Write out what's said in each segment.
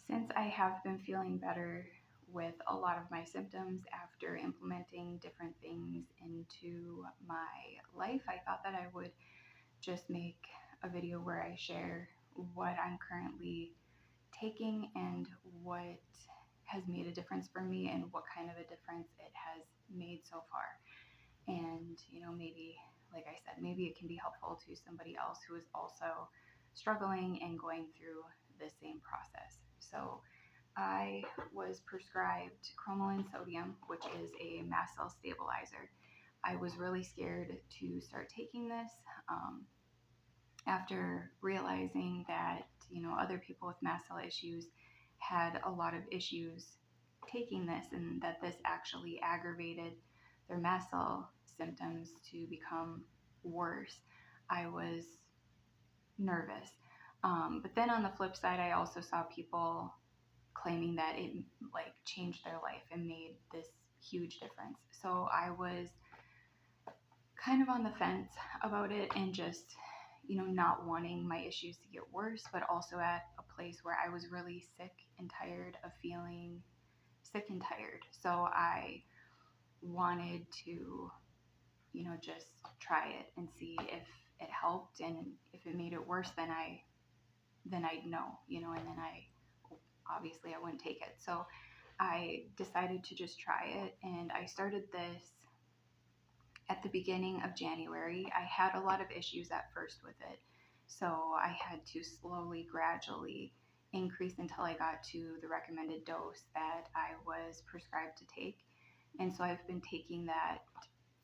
Since I have been feeling better with a lot of my symptoms after implementing different things into my life, I thought that I would just make a video where I share what I'm currently taking and what has made a difference for me and what kind of a difference it has made so far. And, maybe, like I said, maybe it can be helpful to somebody else who is also struggling and going through the same process. So, I was prescribed cromolyn sodium, which is a mast cell stabilizer. I was really scared to start taking this after realizing that other people with mast cell issues had a lot of issues taking this, and that this actually aggravated their mast cell symptoms to become worse. I was nervous. But then on the flip side, I also saw people claiming that it like changed their life and made this huge difference. So I was kind of on the fence about it and just, not wanting my issues to get worse, but also at a place where I was really sick and tired of feeling sick and tired. So I wanted to, just try it and see if it helped, and if it made it worse, then I'd know, and then I wouldn't take it. So I decided to just try it, and I started this at the beginning of January. I had a lot of issues at first with it, so I had to slowly, gradually increase until I got to the recommended dose that I was prescribed to take. And so I've been taking that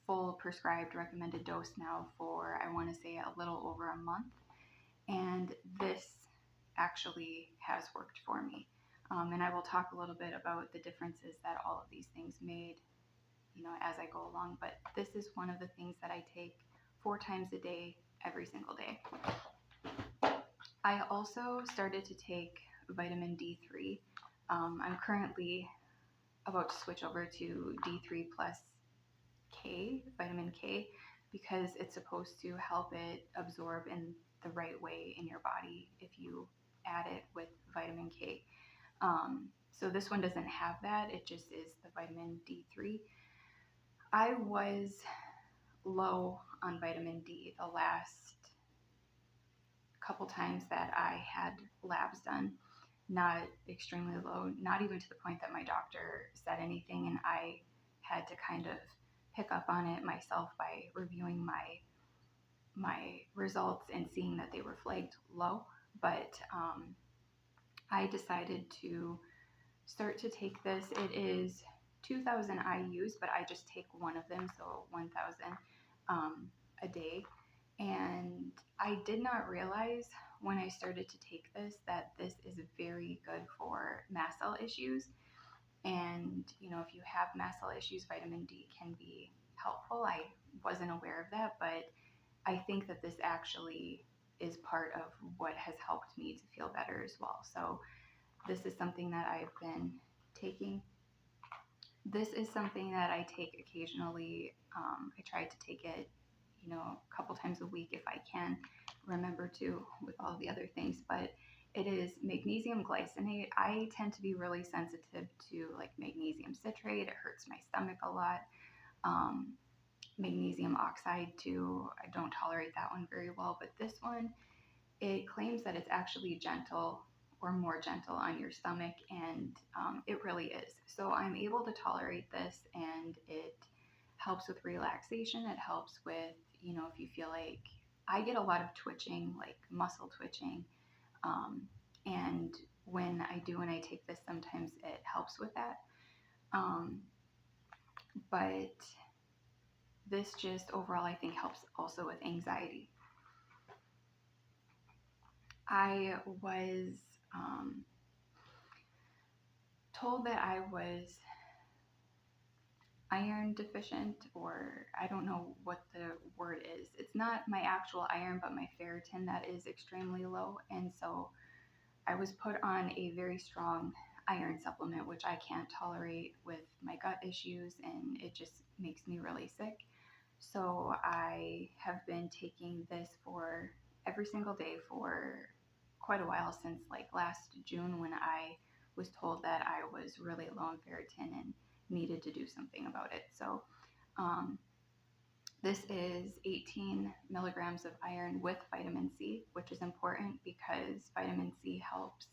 full prescribed recommended dose now for, I want to say, a little over a month. And this actually has worked for me. And I will talk a little bit about the differences that all of these things made, as I go along. But this is one of the things that I take 4 times a day, every single day. I also started to take vitamin D3. I'm currently about to switch over to D3 plus K, vitamin K, because it's supposed to help it absorb in the right way in your body if you add it with vitamin K. So this one doesn't have that, it just is the vitamin D3. I was low on vitamin D the last couple times that I had labs done. Not extremely low, not even to the point that my doctor said anything, and I had to kind of pick up on it myself by reviewing my results and seeing that they were flagged low. But I decided to start to take this. It is 2,000 IUs, but I just take one of them, so 1,000 a day. And I did not realize when I started to take this that this is very good for mast cell issues. And, if you have mast cell issues, vitamin D can be helpful. I wasn't aware of that, but I think that this actually is part of what has helped me to feel better as well. So this is something that I've been taking. This is something that I take occasionally. I try to take it, a couple times a week if I can remember to, with all the other things. But it is magnesium glycinate. I tend to be really sensitive to like magnesium citrate. It hurts my stomach a lot. Magnesium oxide too. I don't tolerate that one very well. But this one, it claims that it's actually gentle, or more gentle on your stomach, and it really is. So I'm able to tolerate this, and it helps with relaxation. It helps with, if you feel like, I get a lot of twitching, like muscle twitching, and when I take this, sometimes it helps with that. But this just overall, I think, helps also with anxiety. I was told that I was iron deficient, or I don't know what the word is. It's not my actual iron, but my ferritin that is extremely low. And so I was put on a very strong iron supplement, which I can't tolerate with my gut issues, and it just makes me really sick. So I have been taking this for every single day for quite a while, since like last June, when I was told that I was really low in ferritin and needed to do something about it. So um, this is 18 milligrams of iron with vitamin C, which is important because vitamin C helps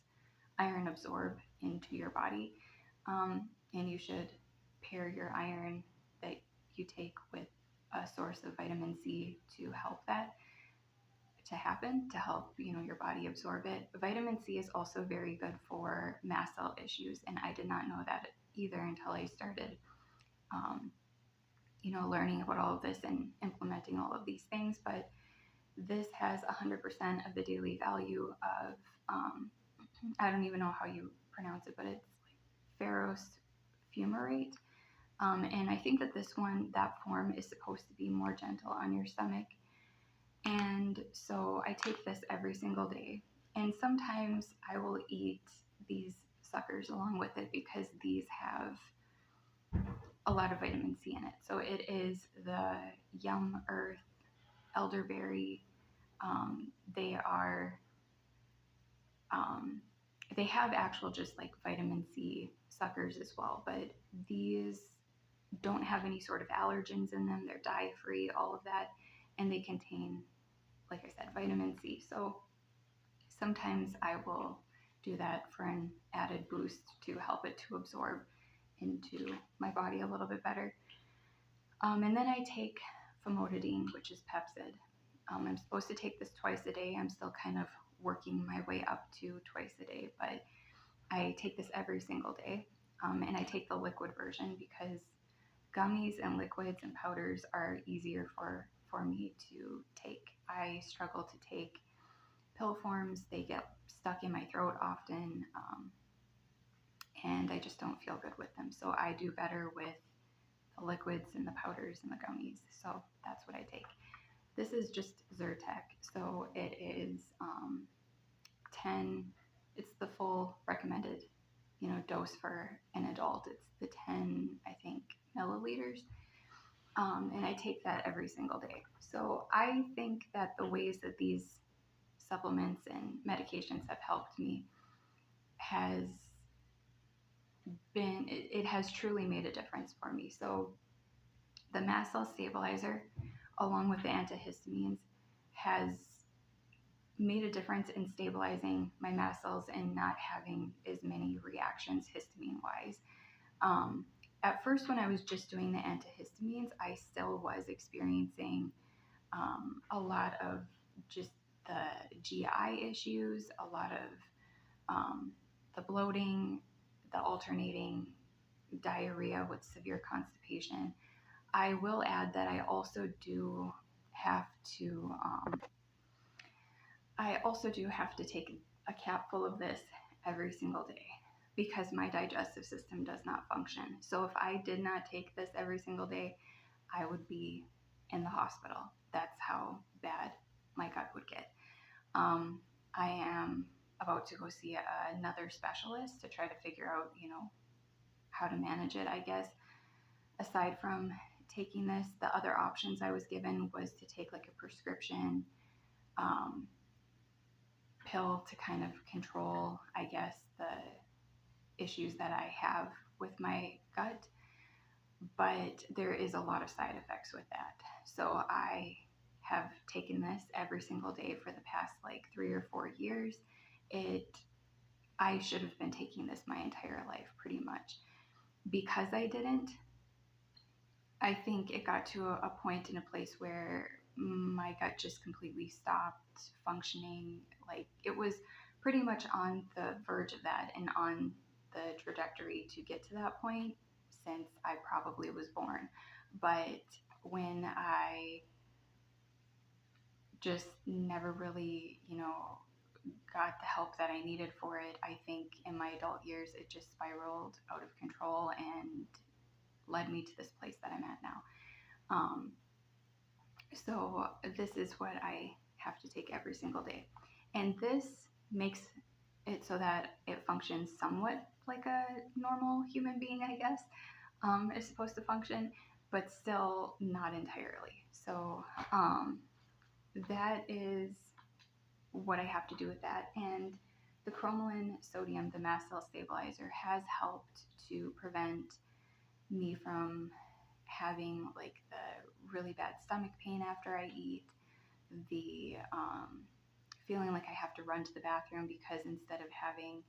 iron absorb into your body. And you should pair your iron that you take with a source of vitamin C to help that to happen, to help your body absorb it. Vitamin C is also very good for mast cell issues, and I did not know that either until I started um, learning about all of this and implementing all of these things. But this has 100% of the daily value of, I don't even know how you pronounce it, but it's like ferrous fumarate. And I think that that form is supposed to be more gentle on your stomach. And so I take this every single day. And sometimes I will eat these suckers along with it because these have a lot of vitamin C in it. So it is the Yum Earth elderberry. They are, they have actual just like vitamin C suckers as well, but these don't have any sort of allergens in them. They're dye free, all of that. And they contain, like I said, vitamin C. So sometimes I will do that for an added boost to help it to absorb into my body a little bit better. And then I take famotidine, which is Pepcid. I'm supposed to take this twice a day. I'm still kind of working my way up to twice a day, but I take this every single day. And I take the liquid version because gummies and liquids and powders are easier for me to take. I struggle to take pill forms. They get stuck in my throat often, and I just don't feel good with them. So I do better with the liquids and the powders and the gummies. So that's what I take. This is just Zyrtec. So it is 10, it's the full recommended, dose for an adult. It's the 10, I think, milliliters. And I take that every single day. So I think that the ways that these supplements and medications have helped me has it has truly made a difference for me. So the mast cell stabilizer, along with the antihistamines, has made a difference in stabilizing my mast cells and not having as many reactions histamine wise. At first, when I was just doing the antihistamines, I still was experiencing a lot of just the GI issues, a lot of the bloating, the alternating diarrhea with severe constipation. I will add that I also do have to take a capful of this every single day because my digestive system does not function. So if I did not take this every single day, I would be in the hospital. That's how bad my gut would get. I am about to go see another specialist to try to figure out, how to manage it, I guess. Aside from taking this, the other options I was given was to take like a prescription pill to kind of control, I guess, the issues that I have with my gut. But there is a lot of side effects with that. So I have taken this every single day for the past like 3 or 4 years. I should have been taking this my entire life pretty much. Because I didn't, I think it got to a point in a place where my gut just completely stopped functioning. Like it was pretty much on the verge of that and on the trajectory to get to that point since I probably was born. But when I just never really, got the help that I needed for it, I think in my adult years it just spiraled out of control and led me to this place that I'm at now. So this is what I have to take every single day. And this makes it so that it functions somewhat like a normal human being, I guess, is supposed to function, but still not entirely. So that is what I have to do with that. And the cromolyn sodium, the mast cell stabilizer, has helped to prevent me from having like the really bad stomach pain after I eat, the feeling like I have to run to the bathroom, because instead of having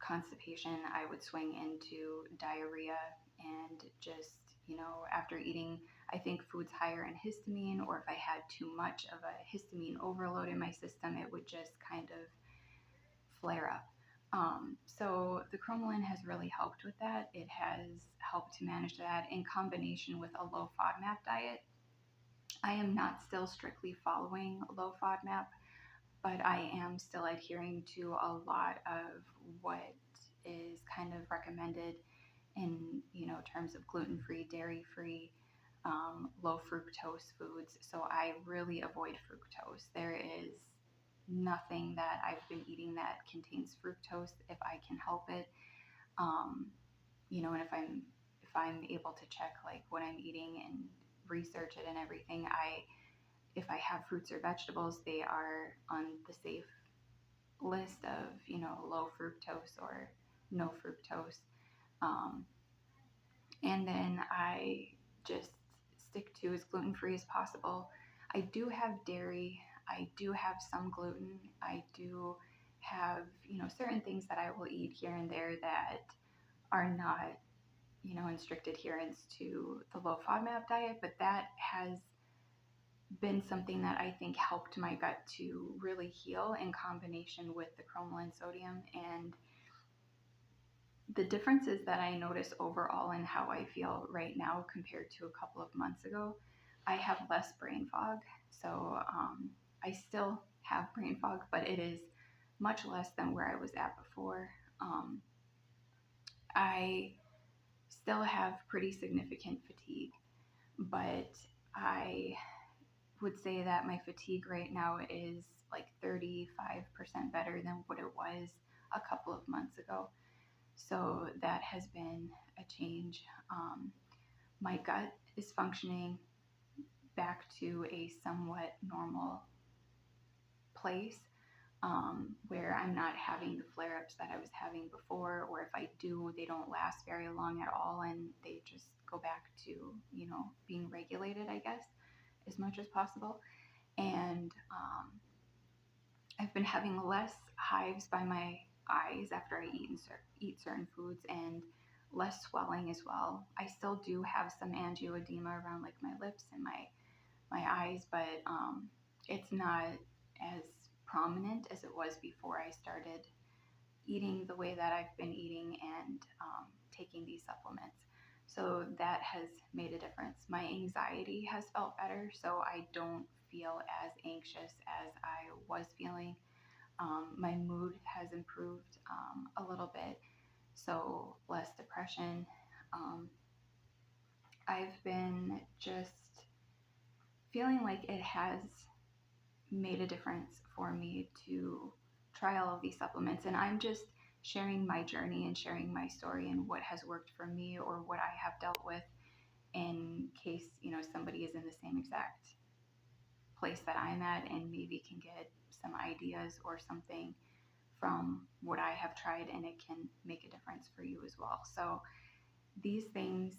constipation, I would swing into diarrhea and just, after eating, I think foods higher in histamine, or if I had too much of a histamine overload in my system, it would just kind of flare up. So the cromolyn has really helped with that. It has helped to manage that in combination with a low FODMAP diet. I am not still strictly following low FODMAP, but I am still adhering to a lot of what is kind of recommended in terms of gluten-free, dairy-free, low fructose foods. So I really avoid fructose. There is nothing that I've been eating that contains fructose if I can help it. And if I'm able to check like what I'm eating and research it and everything, if I have fruits or vegetables, they are on the safe list of low fructose or no fructose. Um, and then I just stick to as gluten free as possible. I do have dairy. I do have some gluten. I do have certain things that I will eat here and there that are not in strict adherence to the low FODMAP diet, but that has been something that I think helped my gut to really heal in combination with the cromolyn sodium. And the differences that I notice overall in how I feel right now compared to a couple of months ago, I have less brain fog. So I still have brain fog, but it is much less than where I was at before. I still have pretty significant fatigue, but I would say that my fatigue right now is like 35% better than what it was a couple of months ago. So that has been a change. My gut is functioning back to a somewhat normal place, where I'm not having the flare ups that I was having before, or if I do, they don't last very long at all and they just go back to, being regulated, I guess, as much as possible. And I've been having less hives by my eyes after I eat certain foods, and less swelling as well. I still do have some angioedema around like my lips and my eyes, but it's not as prominent as it was before I started eating the way that I've been eating and taking these supplements. So that has made a difference. My anxiety has felt better, so I don't feel as anxious as I was feeling. My mood has improved a little bit, so less depression. Um, I've been just feeling like it has made a difference for me to try all of these supplements. And I'm just sharing my journey and sharing my story and what has worked for me or what I have dealt with, in case, somebody is in the same exact place that I'm at and maybe can get some ideas or something from what I have tried, and it can make a difference for you as well. So these things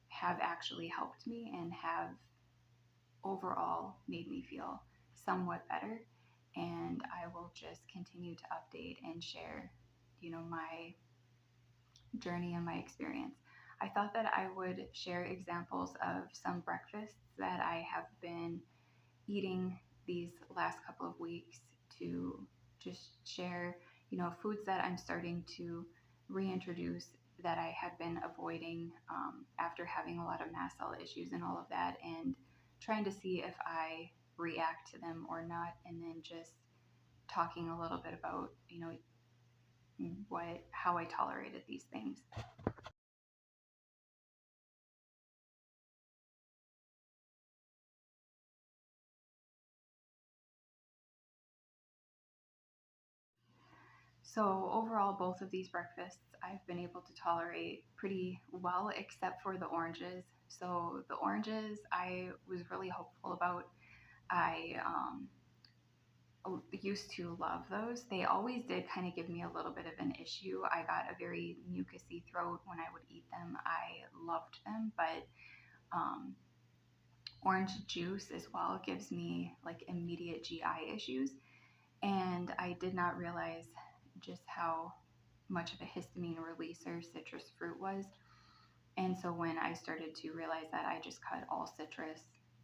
have actually helped me and have overall made me feel somewhat better. And I will just continue to update and share, my journey and my experience. I thought that I would share examples of some breakfasts that I have been eating these last couple of weeks, to just share, foods that I'm starting to reintroduce that I had been avoiding after having a lot of mast cell issues and all of that, and trying to see if I react to them or not, and then just talking a little bit about, how I tolerated these things. So overall, both of these breakfasts I've been able to tolerate pretty well, except for the oranges. So the oranges I was really hopeful about. I used to love those. They always did kind of give me a little bit of an issue. I got a very mucousy throat when I would eat them. I loved them, but um, orange juice as well gives me like immediate GI issues. And I did not realize just how much of a histamine releaser citrus fruit was. And so when I started to realize that, I just cut all citrus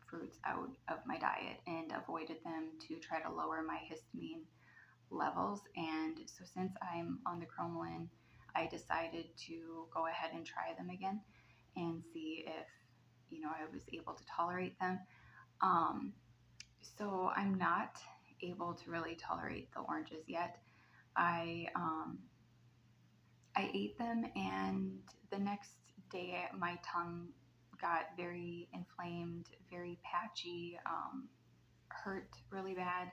fruits out of my diet and avoided them to try to lower my histamine levels. And so since I'm on the cromolyn, I decided to go ahead and try them again and see if, I was able to tolerate them. Um, so I'm not able to really tolerate the oranges yet. I I ate them, and the next day my tongue got very inflamed, very patchy, hurt really bad.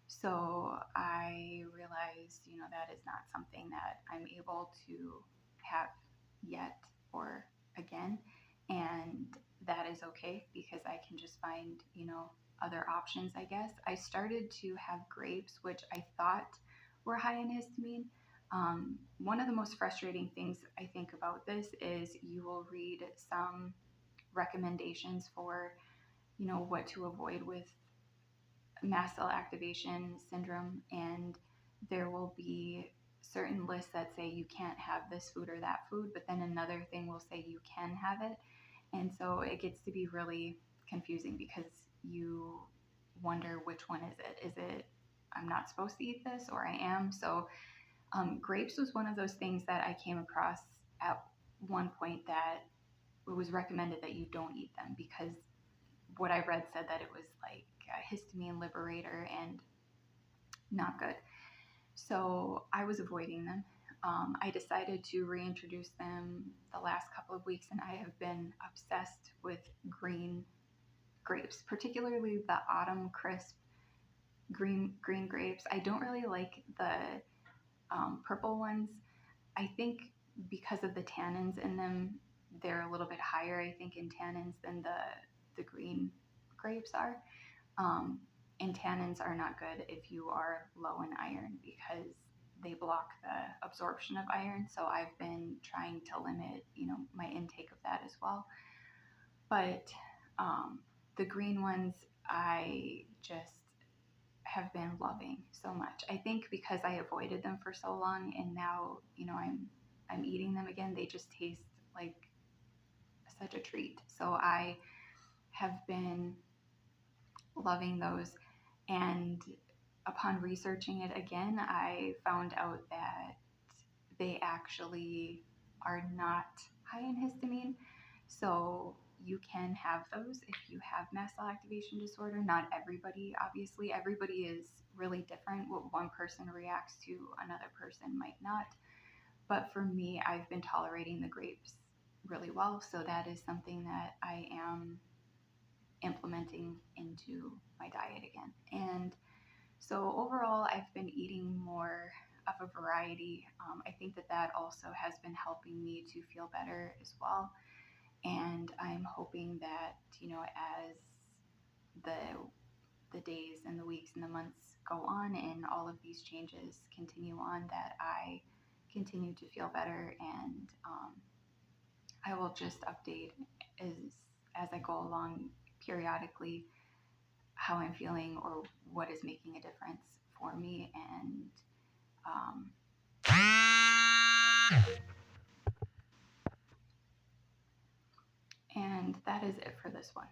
So I realized, that is not something that I'm able to have yet or again. And that is okay because I can just find, other options, I guess. I started to have grapes, which I thought were high in histamine. One of the most frustrating things I think about this is you will read some recommendations for, what to avoid with mast cell activation syndrome, and there will be certain lists that say you can't have this food or that food, but then another thing will say you can have it. And so it gets to be really confusing because you wonder, which one is it? Is it I'm not supposed to eat this, or I am? So grapes was one of those things that I came across at one point, that it was recommended that you don't eat them because what I read said that it was like a histamine liberator and not good. So I was avoiding them. I decided to reintroduce them the last couple of weeks, and I have been obsessed with green grapes, particularly the autumn crisp green grapes. I don't really like the purple ones. I think because of the tannins in them, they're a little bit higher, I think, in tannins than the green grapes are. Um, and tannins are not good if you are low in iron because they block the absorption of iron. So I've been trying to limit, my intake of that as well. But the green ones, I just have been loving so much. I think because I avoided them for so long, and now, I'm eating them again. They just taste like such a treat. So I have been loving those. And upon researching it again, I found out that they actually are not high in histamine. So you can have those if you have mast cell activation disorder. Not everybody, obviously. Everybody is really different. What one person reacts to, another person might not. But for me, I've been tolerating the grapes really well. So that is something that I am implementing into my diet again. And so overall, I've been eating more of a variety. I think that also has been helping me to feel better as well. And I'm hoping that, as the the days and the weeks and the months go on and all of these changes continue on, that I continue to feel better. And I will just update as I go along periodically how I'm feeling or what is making a difference for me. Um, and that is it for this one.